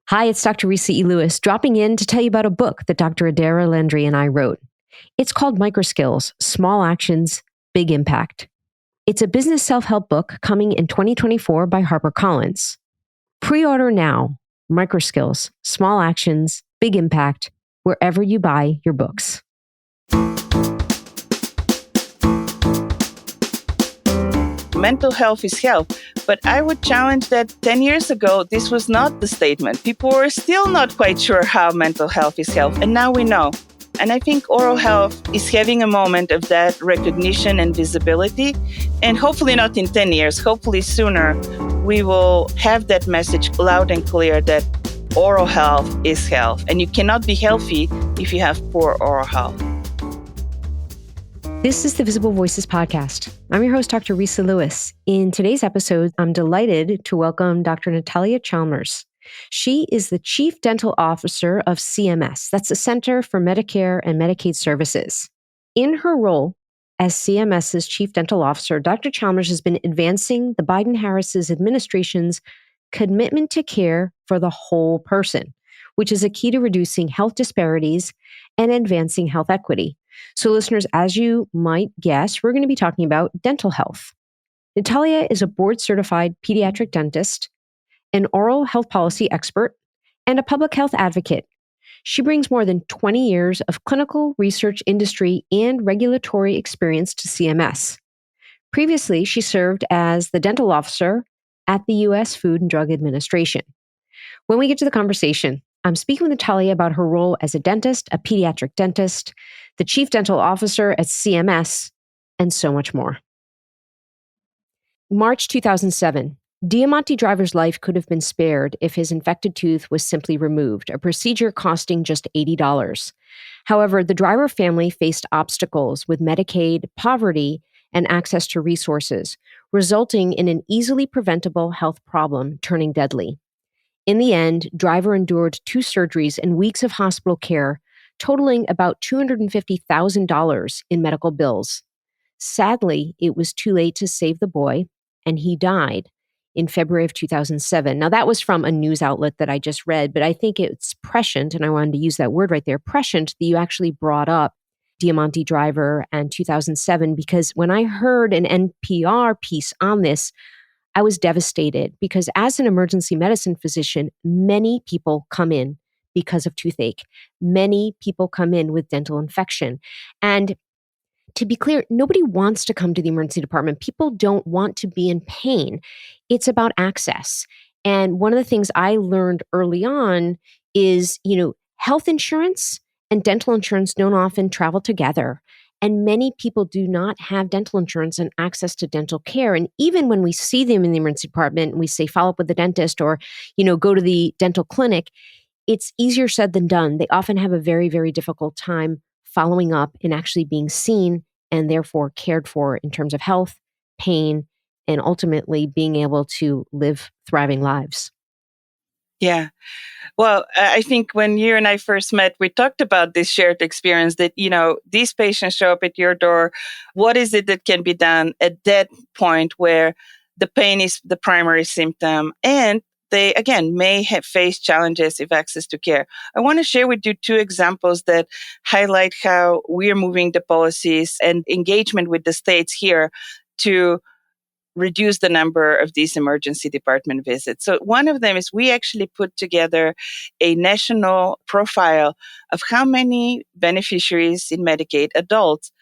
Hi, it's Dr. Resa E. Lewis, dropping in to tell you about a book that Dr. Adaira Landry and I wrote. It's called Microskills, Small Actions, Big Impact. It's a business self-help book coming in 2024 by HarperCollins. Pre-order now, Microskills, Small Actions, Big Impact, wherever you buy your books. Mental health is health. But I would challenge that 10 years ago, this was not the statement. People were still not quite sure how mental health is health. And now we know. And I think oral health is having a moment of that recognition and visibility. And hopefully not in 10 years, hopefully sooner, we will have that message loud and clear that oral health is health. And you cannot be healthy if you have poor oral health. This is the Visible Voices podcast. I'm your host, Dr. Resa Lewis. In today's episode, I'm delighted to welcome Dr. Natalia Chalmers. She is the Chief Dental Officer of CMS. That's the Center for Medicare and Medicaid Services. In her role as CMS's Chief Dental Officer, Dr. Chalmers has been advancing the Biden-Harris administration's commitment to care for the whole person, which is a key to reducing health disparities and advancing health equity. So listeners, as you might guess, we're going to be talking about dental health. Natalia is a board-certified pediatric dentist, an oral health policy expert, and a public health advocate. She brings more than 20 years of clinical research industry and regulatory experience to CMS. Previously, she served as the dental officer at the U.S. Food and Drug Administration. When we get to the conversation, I'm speaking with Natalia about her role as a dentist, a pediatric dentist, the chief dental officer at CMS, and so much more. March 2007, Deamonte Driver's life could have been spared if his infected tooth was simply removed, a procedure costing just $80. However, the Driver family faced obstacles with Medicaid, poverty, and access to resources, resulting in an easily preventable health problem turning deadly. In the end, Driver endured 2 surgeries and weeks of hospital care, totaling about $250,000 in medical bills. Sadly, it was too late to save the boy, and he died in February of 2007. Now, that was from a news outlet that I just read, but I think it's prescient, and I wanted to use that word right there, prescient, that you actually brought up Deamonte Driver and 2007, because when I heard an NPR piece on this, I was devastated because as an emergency medicine physician, many people come in because of toothache. Many people come in with dental infection. And to be clear, nobody wants to come to the emergency department. People don't want to be in pain. It's about access. And one of the things I learned early on is, health insurance and dental insurance don't often travel together. And many people do not have dental insurance and access to dental care. And even when we see them in the emergency department, we say follow up with the dentist or, go to the dental clinic, it's easier said than done. They often have a very, very difficult time following up and actually being seen and therefore cared for in terms of health, pain, and ultimately being able to live thriving lives. Yeah. Well, I think when you and I first met, we talked about this shared experience that, these patients show up at your door. What is it that can be done at that point where the pain is the primary symptom and they, again, may have faced challenges with access to care? I want to share with you 2 examples that highlight how we're moving the policies and engagement with the states here to reduce the number of these emergency department visits. So one of them is we actually put together a national profile of how many beneficiaries in Medicaid, adults,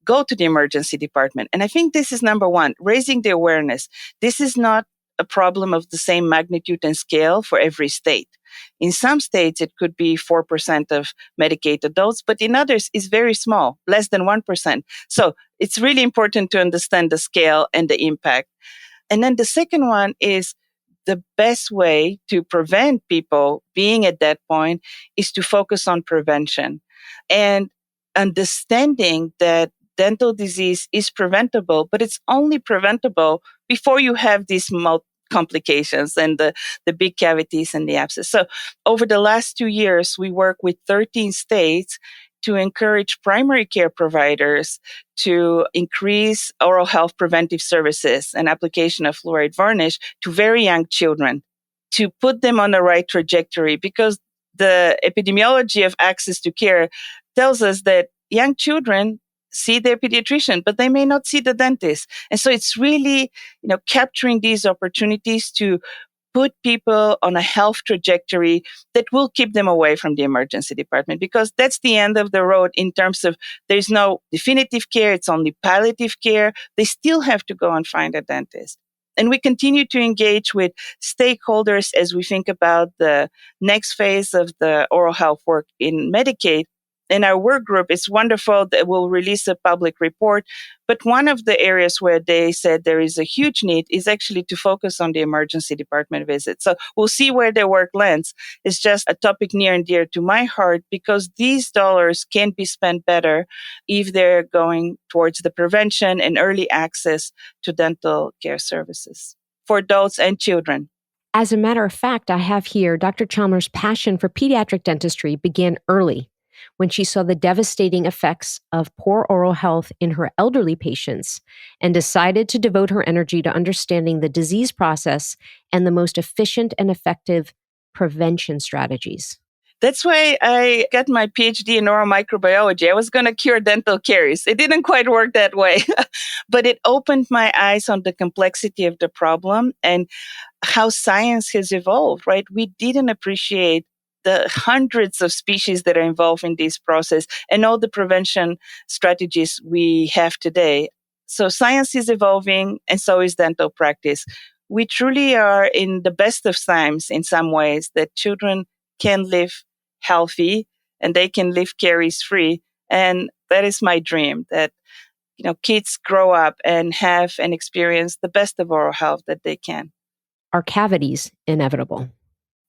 go to the emergency department. And I think this is number one, raising the awareness. This is not a problem of the same magnitude and scale for every state. In some states, it could be 4% of Medicaid adults, but in others, it's very small, less than 1%. So it's really important to understand the scale and the impact. And then the second one is the best way to prevent people being at that point is to focus on prevention and understanding that dental disease is preventable, but it's only preventable before you have these complications and the big cavities and the abscess. So over the last 2 years, we work with 13 states to encourage primary care providers to increase oral health preventive services and application of fluoride varnish to very young children. to put them on the right trajectory, because the epidemiology of access to care tells us that young children see their pediatrician, but they may not see the dentist. And so it's really, capturing these opportunities to put people on a health trajectory that will keep them away from the emergency department, because that's the end of the road in terms of there's no definitive care. It's only palliative care. They still have to go and find a dentist. And we continue to engage with stakeholders as we think about the next phase of the oral health work in Medicaid. And our work group is wonderful that will release a public report. But one of the areas where they said there is a huge need is actually to focus on the emergency department visits. So we'll see where their work lands. It's just a topic near and dear to my heart, because these dollars can be spent better if they're going towards the prevention and early access to dental care services for adults and children. As a matter of fact, I have here Dr. Chalmers' passion for pediatric dentistry began early, when she saw the devastating effects of poor oral health in her elderly patients and decided to devote her energy to understanding the disease process and the most efficient and effective prevention strategies. That's why I got my PhD in oral microbiology. I was going to cure dental caries. It didn't quite work that way, but it opened my eyes on the complexity of the problem and how science has evolved, right? We didn't appreciate the hundreds of species that are involved in this process and all the prevention strategies we have today. So science is evolving, and so is dental practice. We truly are in the best of times in some ways, that children can live healthy and they can live caries free. And that is my dream, that kids grow up and have and experience the best of oral health that they can. Are cavities inevitable?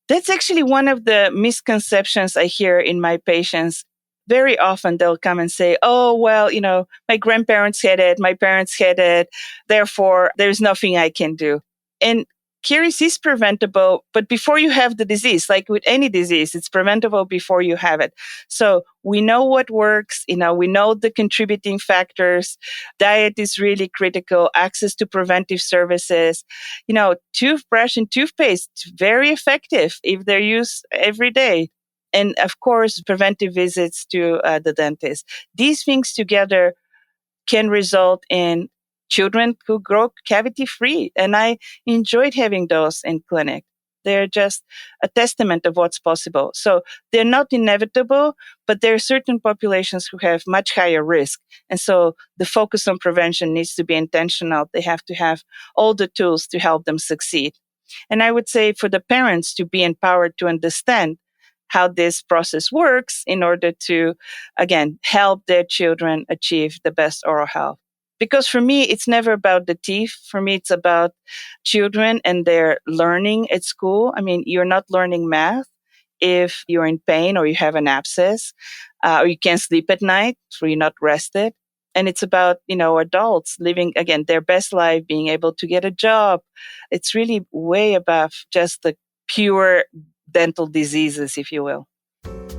That's actually one of the misconceptions I hear in my patients. Very often they'll come and say, oh, well, my grandparents had it, my parents had it, therefore there's nothing I can do. And caries is preventable, but before you have the disease, like with any disease, it's preventable before you have it. So we know what works, we know the contributing factors. Diet is really critical, access to preventive services, toothbrush and toothpaste, very effective if they're used every day. And of course, preventive visits to the dentist. These things together can result in children who grow cavity free. And I enjoyed having those in clinic. They're just a testament of what's possible. So they're not inevitable, but there are certain populations who have much higher risk. And so the focus on prevention needs to be intentional. They have to have all the tools to help them succeed. And I would say for the parents to be empowered to understand how this process works in order to, again, help their children achieve the best oral health. Because for me, it's never about the teeth. For me, it's about children and their learning at school. I mean, you're not learning math if you're in pain or you have an abscess, or you can't sleep at night, so you're not rested. And it's about, adults living, again, their best life, being able to get a job. It's really way above just the pure dental diseases, if you will.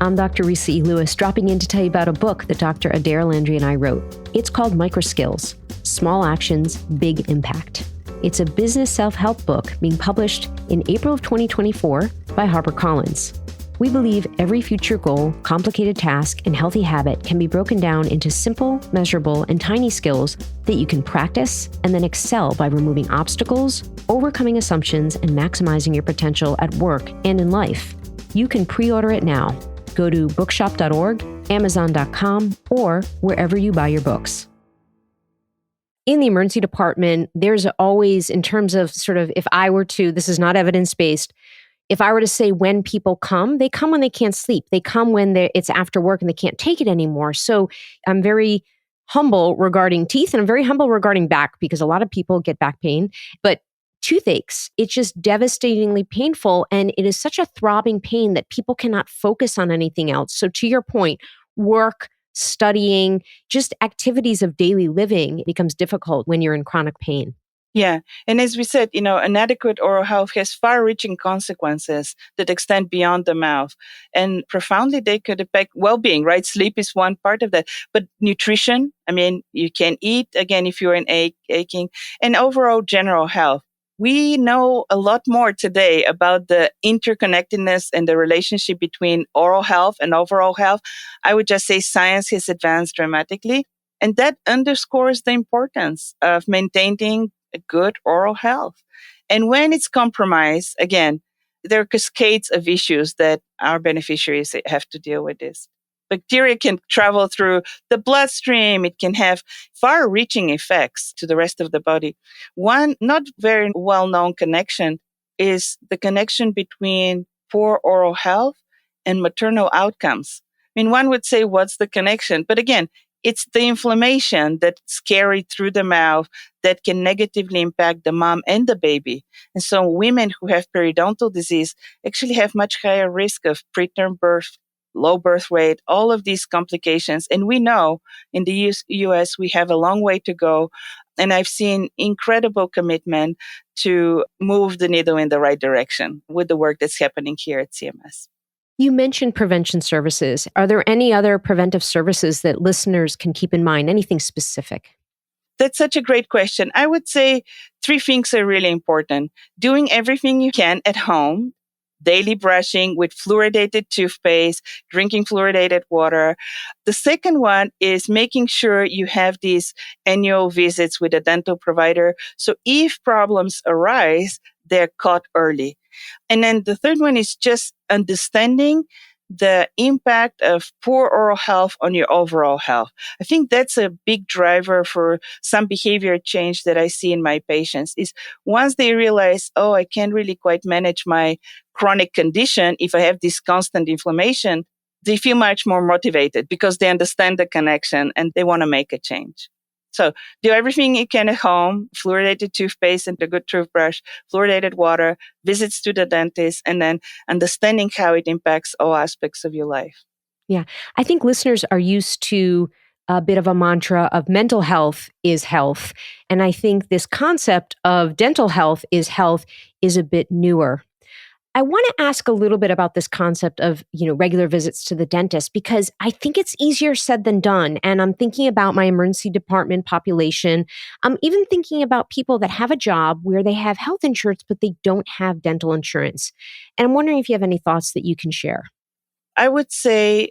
I'm Dr. Resa E. Lewis, dropping in to tell you about a book that Dr. Adair Landry and I wrote. It's called Microskills: Small Actions, Big Impact. It's a business self-help book being published in April of 2024 by HarperCollins. We believe every future goal, complicated task, and healthy habit can be broken down into simple, measurable, and tiny skills that you can practice and then excel by removing obstacles, overcoming assumptions, and maximizing your potential at work and in life. You can pre-order it now. Go to bookshop.org, amazon.com, or wherever you buy your books. In the emergency department, there's always, in terms of if I were to, this is not evidence-based, if I were to say when people come, they come when they can't sleep. They come when it's after work and they can't take it anymore. So I'm very humble regarding teeth, and I'm very humble regarding back, because a lot of people get back pain. But toothaches, it's just devastatingly painful, and it is such a throbbing pain that people cannot focus on anything else. So to your point, work, studying, just activities of daily living becomes difficult when you're in chronic pain. Yeah. And as we said, inadequate oral health has far-reaching consequences that extend beyond the mouth. And profoundly, they could affect well-being, right? Sleep is one part of that. But nutrition, you can eat, again, if you're in aching, and overall general health. we know a lot more today about the interconnectedness and the relationship between oral health and overall health. I would just say science has advanced dramatically. And that underscores the importance of maintaining a good oral health. And when it's compromised, again, there are cascades of issues that our beneficiaries have to deal with this. Bacteria can travel through the bloodstream. It can have far reaching effects to the rest of the body. One not very well known connection is the connection between poor oral health and maternal outcomes. I mean, one would say, what's the connection? But again, it's the inflammation that's carried through the mouth that can negatively impact the mom and the baby. And so women who have periodontal disease actually have much higher risk of preterm birth, low birth weight, all of these complications. And we know in the US, we have a long way to go. And I've seen incredible commitment to move the needle in the right direction with the work that's happening here at CMS. You mentioned prevention services. Are there any other preventive services that listeners can keep in mind? Anything specific? That's such a great question. I would say 3 things are really important. Doing everything you can at home, daily brushing with fluoridated toothpaste, drinking fluoridated water. The second one is making sure you have these annual visits with a dental provider. So if problems arise, they're caught early. And then the third one is just understanding the impact of poor oral health on your overall health. I think that's a big driver for some behavior change that I see in my patients is once they realize, oh, I can't really quite manage my chronic condition if I have this constant inflammation, they feel much more motivated because they understand the connection and they want to make a change. So do everything you can at home, fluoridated toothpaste and a good toothbrush, fluoridated water, visits to the dentist, and then understanding how it impacts all aspects of your life. Yeah. I think listeners are used to a bit of a mantra of mental health is health. And I think this concept of dental health is health is a bit newer. I want to ask a little bit about this concept of, regular visits to the dentist, because I think it's easier said than done. And I'm thinking about my emergency department population. I'm even thinking about people that have a job where they have health insurance, but they don't have dental insurance. And I'm wondering if you have any thoughts that you can share. I would say,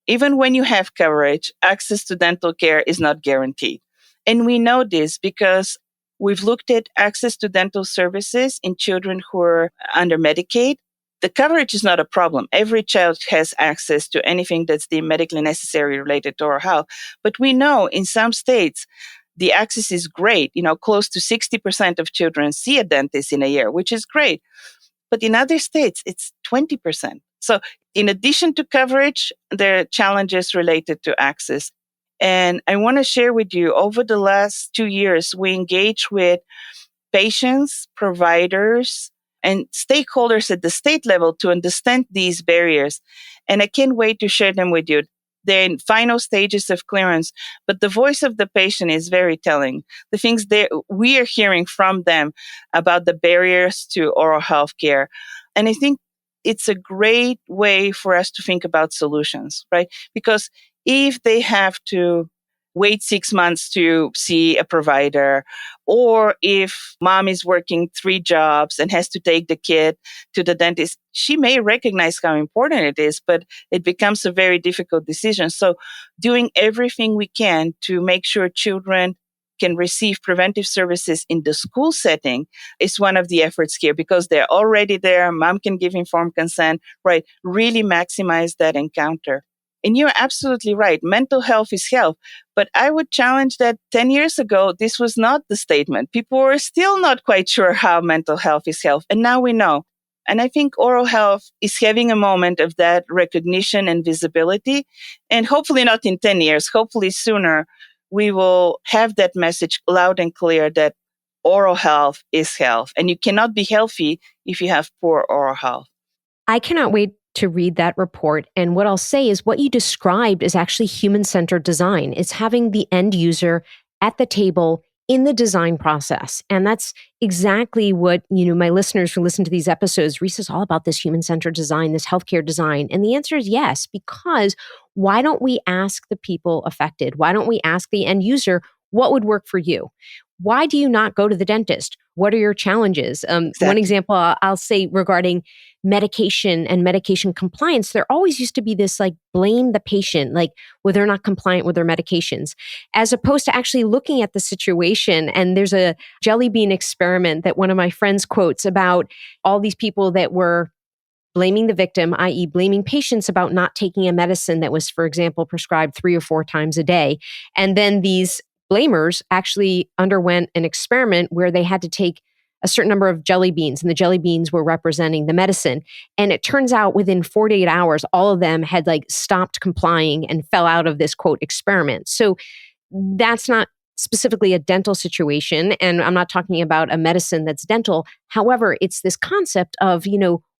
even when you have coverage, access to dental care is not guaranteed. And we know this because we've looked at access to dental services in children who are under Medicaid. The coverage is not a problem. Every child has access to anything that's deemed medically necessary related to oral health. But we know in some states, the access is great. Close to 60% of children see a dentist in a year, which is great. But in other states, it's 20%. So in addition to coverage, there are challenges related to access. And I want to share with you, over the last 2 years, we engage with patients, providers, and stakeholders at the state level to understand these barriers. And I can't wait to share them with you. They're in final stages of clearance, but the voice of the patient is very telling. The things we are hearing from them about the barriers to oral health care. And I think it's a great way for us to think about solutions, right? Because if they have to wait 6 months to see a provider, or if mom is working 3 jobs and has to take the kid to the dentist, she may recognize how important it is, but it becomes a very difficult decision. So doing everything we can to make sure children can receive preventive services in the school setting is one of the efforts here because they're already there. Mom can give informed consent, right? Really maximize that encounter. And you're absolutely right. Mental health is health. But I would challenge that 10 years ago, this was not the statement. People were still not quite sure how mental health is health. And now we know. And I think oral health is having a moment of that recognition and visibility. And hopefully not in 10 years, hopefully sooner, we will have that message loud and clear that oral health is health. And you cannot be healthy if you have poor oral health. I cannot wait to read that report. And what I'll say is what you described is actually human-centered design. It's having the end user at the table in the design process. And that's exactly what, my listeners who listen to these episodes, Resa's all about this human-centered design, this healthcare design. And the answer is yes, because why don't we ask the people affected? Why don't we ask the end user, what would work for you? Why do you not go to the dentist? What are your challenges? One Exactly. example I'll say regarding medication and medication compliance, there always used to be this like blame the patient, like, well, they're not compliant with their medications, as opposed to actually looking at the situation. And there's a jelly bean experiment that one of my friends quotes about all these people that were blaming the victim, i.e., blaming patients about not taking a medicine that was, for example, prescribed 3 or 4 times a day. And then these blamers actually underwent an experiment where they had to take a certain number of jelly beans, and the jelly beans were representing the medicine. And it turns out within 48 hours, all of them had like stopped complying and fell out of this quote experiment. So that's not specifically a dental situation. And I'm not talking about a medicine that's dental. However, it's this concept of,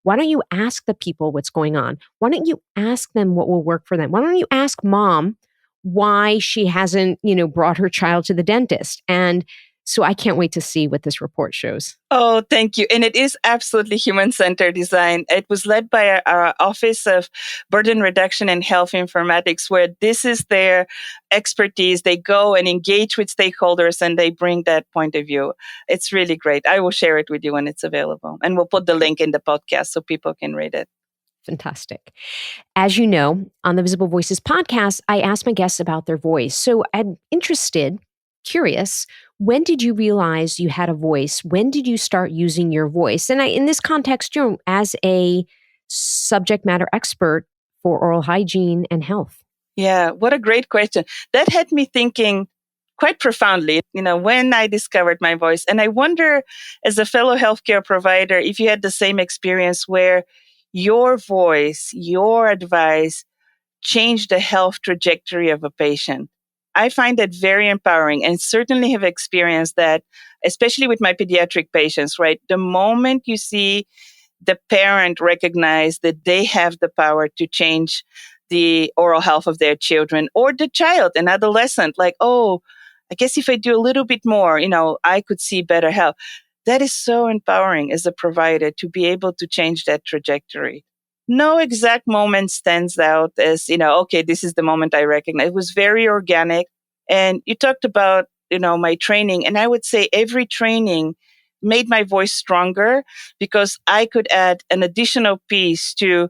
why don't you ask the people what's going on? Why don't you ask them what will work for them? Why don't you ask mom why she hasn't, brought her child to the dentist? And so I can't wait to see what this report shows. Oh, thank you. And it is absolutely human-centered design. It was led by our Office of Burden Reduction and Health Informatics, where this is their expertise. They go and engage with stakeholders and they bring that point of view. It's really great. I will share it with you when it's available. And we'll put the link in the podcast so people can read it. Fantastic. As you know, on the Visible Voices podcast, I ask my guests about their voice. So I'm curious, when did you realize you had a voice? When did you start using your voice? And in this context, as a subject matter expert for oral hygiene and health. Yeah, what a great question. That had me thinking quite profoundly, when I discovered my voice. And I wonder, as a fellow healthcare provider, if you had the same experience where your voice, your advice changed the health trajectory of a patient. I find that very empowering and certainly have experienced that, especially with my pediatric patients, right? The moment you see the parent recognize that they have the power to change the oral health of their children, or the child, an adolescent, like, oh, I guess if I do a little bit more, I could see better health. That is so empowering as a provider to be able to change that trajectory. No exact moment stands out as, okay, this is the moment I recognize. It was very organic. And you talked about, my training. And I would say every training made my voice stronger because I could add an additional piece to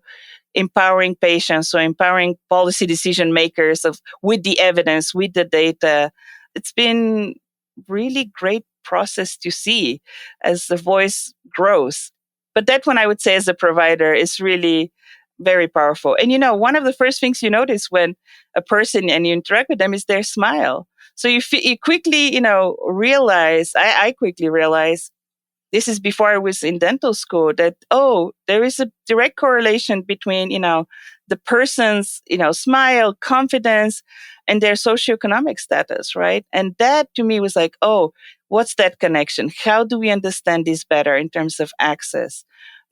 empowering patients, so empowering policy decision makers with the evidence, with the data. It's been really great process to see as the voice grows. But that one, I would say, as a provider, is really very powerful. And one of the first things you notice when a person and you interact with them is their smile. So you quickly, realize. I quickly realize. This is before I was in dental school that, there is a direct correlation between, the person's, smile, confidence, and their socioeconomic status, right? And that to me was like, what's that connection? How do we understand this better in terms of access?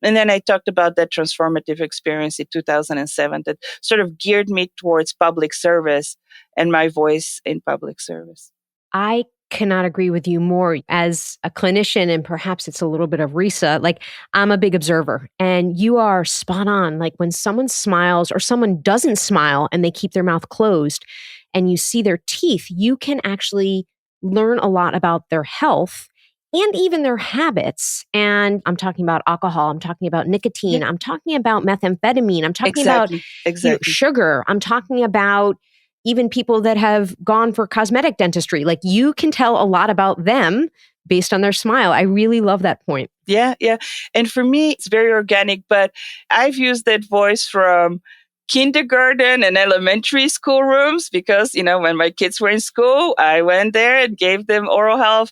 And then I talked about that transformative experience in 2007 that sort of geared me towards public service and my voice in public service. I cannot agree with you more as a clinician, and perhaps it's a little bit of Resa. Like, I'm a big observer, and you are spot on. Like, when someone smiles or someone doesn't smile and they keep their mouth closed and you see their teeth, you can actually learn a lot about their health and even their habits. And I'm talking about alcohol, I'm talking about nicotine, Yeah. I'm talking about methamphetamine, I'm talking Exactly. about sugar, I'm talking about even people that have gone for cosmetic dentistry. Like, you can tell a lot about them based on their smile. I really love that point. Yeah, yeah. And for me, it's very organic, but I've used that voice from kindergarten and elementary school rooms because, when my kids were in school, I went there and gave them oral health.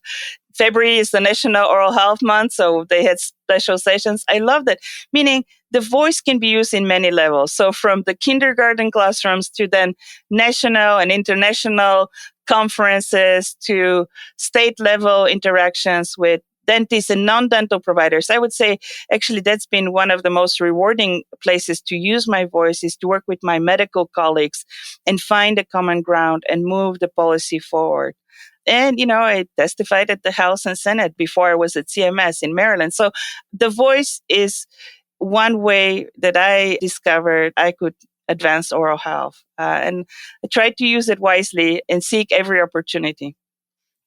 February is the National Oral Health Month, so they had special sessions. I love that, meaning the voice can be used in many levels. So from the kindergarten classrooms to then national and international conferences to state level interactions with dentists and non-dental providers. I would say, actually, that's been one of the most rewarding places to use my voice is to work with my medical colleagues and find a common ground and move the policy forward. And, I testified at the House and Senate before I was at CMS in Maryland. So the voice is one way that I discovered I could advance oral health. And I tried to use it wisely and seek every opportunity.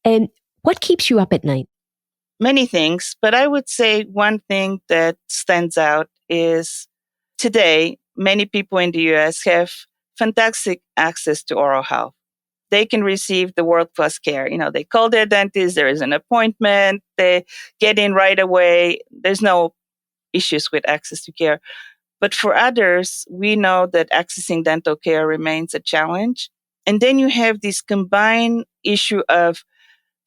And what keeps you up at night? Many things, but I would say one thing that stands out is today, many people in the US have fantastic access to oral health. They can receive the world class care. They call their dentist, there is an appointment, they get in right away. There's no issues with access to care. But for others, we know that accessing dental care remains a challenge. And then you have this combined issue of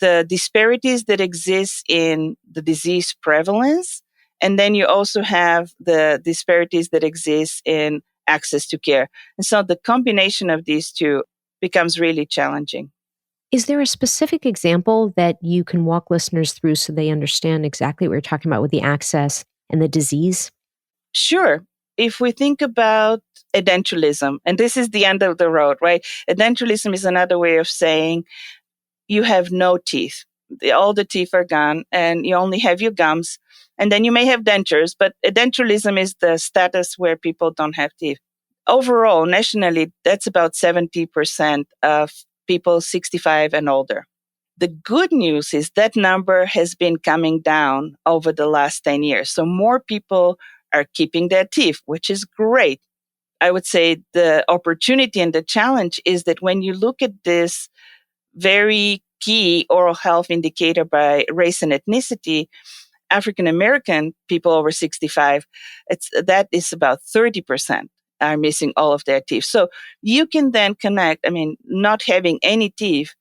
the disparities that exist in the disease prevalence. And then you also have the disparities that exist in access to care. And so the combination of these two becomes really challenging. Is there a specific example that you can walk listeners through so they understand exactly what you're talking about with the access and the disease? Sure. If we think about edentulism, and this is the end of the road, right? Edentulism is another way of saying you have no teeth. All the teeth are gone and you only have your gums. And then you may have dentures, but edentulism is the status where people don't have teeth. Overall, nationally, that's about 70% of people 65 and older. The good news is that number has been coming down over the last 10 years. So more people are keeping their teeth, which is great. I would say the opportunity and the challenge is that when you look at this very key oral health indicator by race and ethnicity, African American people over 65, that is about 30% are missing all of their teeth. So you can then connect, not having any teeth,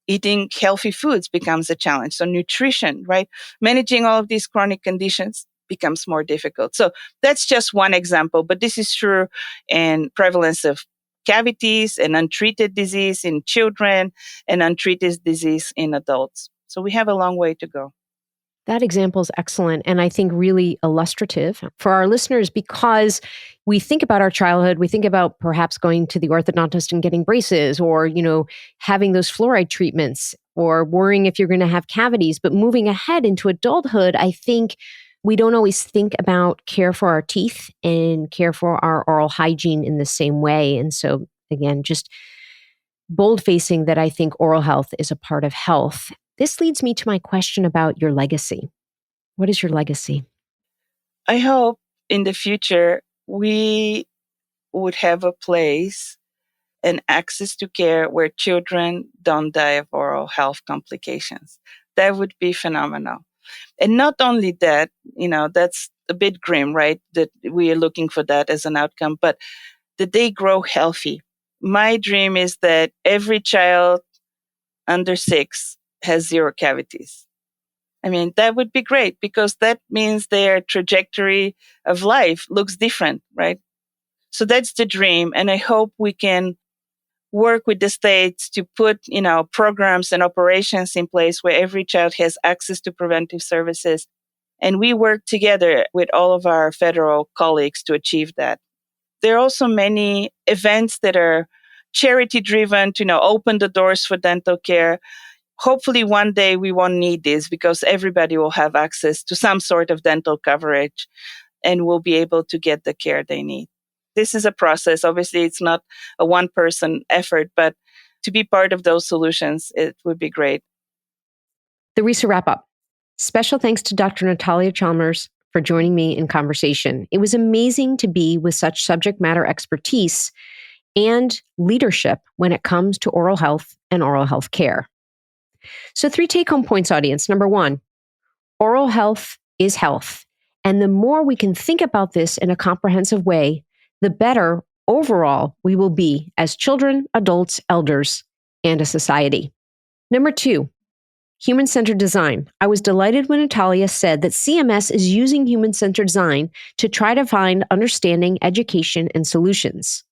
eating healthy foods becomes a challenge. So nutrition, right? Managing all of these chronic conditions becomes more difficult. So that's just one example, but this is true in prevalence of cavities and untreated disease in children and untreated disease in adults. So we have a long way to go. That example is excellent and I think really illustrative for our listeners because we think about our childhood, we think about perhaps going to the orthodontist and getting braces or, having those fluoride treatments or worrying if you're going to have cavities. But moving ahead into adulthood, I think we don't always think about care for our teeth and care for our oral hygiene in the same way. And so, again, just bold facing that I think oral health is a part of health. This leads me to my question about your legacy. What is your legacy? I hope in the future we would have a place and access to care where children don't die of oral health complications. That would be phenomenal. And not only that, that's a bit grim, right? That we are looking for that as an outcome, but that they grow healthy. My dream is that every child under 6 has 0 cavities. That would be great because that means their trajectory of life looks different, right? So that's the dream. And I hope we can work with the states to put, programs and operations in place where every child has access to preventive services. And we work together with all of our federal colleagues to achieve that. There are also many events that are charity driven to, open the doors for dental care. Hopefully one day we won't need this because everybody will have access to some sort of dental coverage and will be able to get the care they need. This is a process. Obviously, it's not a one-person effort, but to be part of those solutions, it would be great. The Resa wrap-up. Special thanks to Dr. Natalia Chalmers for joining me in conversation. It was amazing to be with such subject matter expertise and leadership when it comes to oral health and oral health care. So 3 take-home points, audience. Number 1, oral health is health. And the more we can think about this in a comprehensive way, the better overall we will be as children, adults, elders, and a society. Number 2, human-centered design. I was delighted when Natalia said that CMS is using human-centered design to try to find understanding, education, and solutions.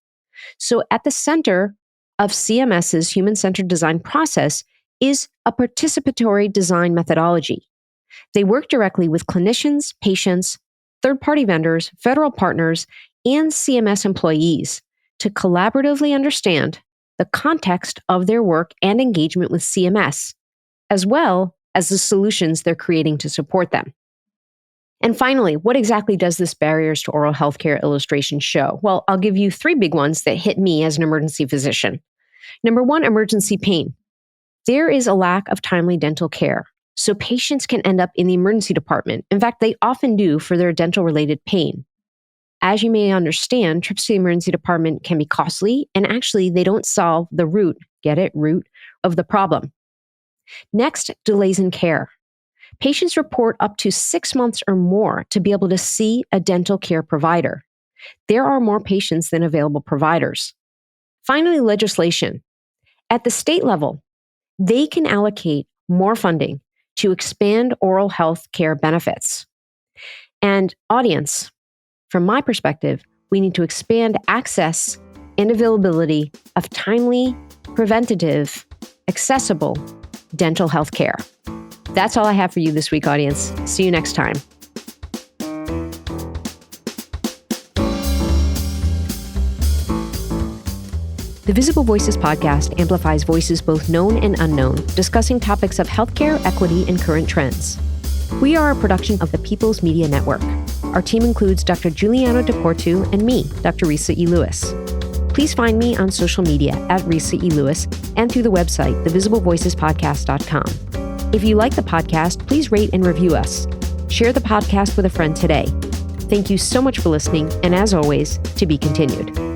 So at the center of CMS's human-centered design process is a participatory design methodology. They work directly with clinicians, patients, third-party vendors, federal partners, and CMS employees to collaboratively understand the context of their work and engagement with CMS, as well as the solutions they're creating to support them. And finally, what exactly does this barriers to oral healthcare illustration show? Well, I'll give you 3 big ones that hit me as an emergency physician. Number 1, emergency pain. There is a lack of timely dental care. So patients can end up in the emergency department. In fact, they often do for their dental-related pain. As you may understand, trips to the emergency department can be costly, and actually they don't solve the root, get it, root of the problem. Next, delays in care. Patients report up to 6 months or more to be able to see a dental care provider. There are more patients than available providers. Finally, legislation. At the state level, they can allocate more funding to expand oral health care benefits. And audience, from my perspective, we need to expand access and availability of timely, preventative, accessible dental health care. That's all I have for you this week, audience. See you next time. The Visible Voices podcast amplifies voices both known and unknown, discussing topics of healthcare, equity, and current trends. We are a production of the People's Media Network. Our team includes Dr. Giuliano DePortu and me, Dr. Resa E. Lewis. Please find me on social media at Resa E. Lewis and through the website, thevisiblevoicespodcast.com. If you like the podcast, please rate and review us. Share the podcast with a friend today. Thank you so much for listening, and as always, to be continued.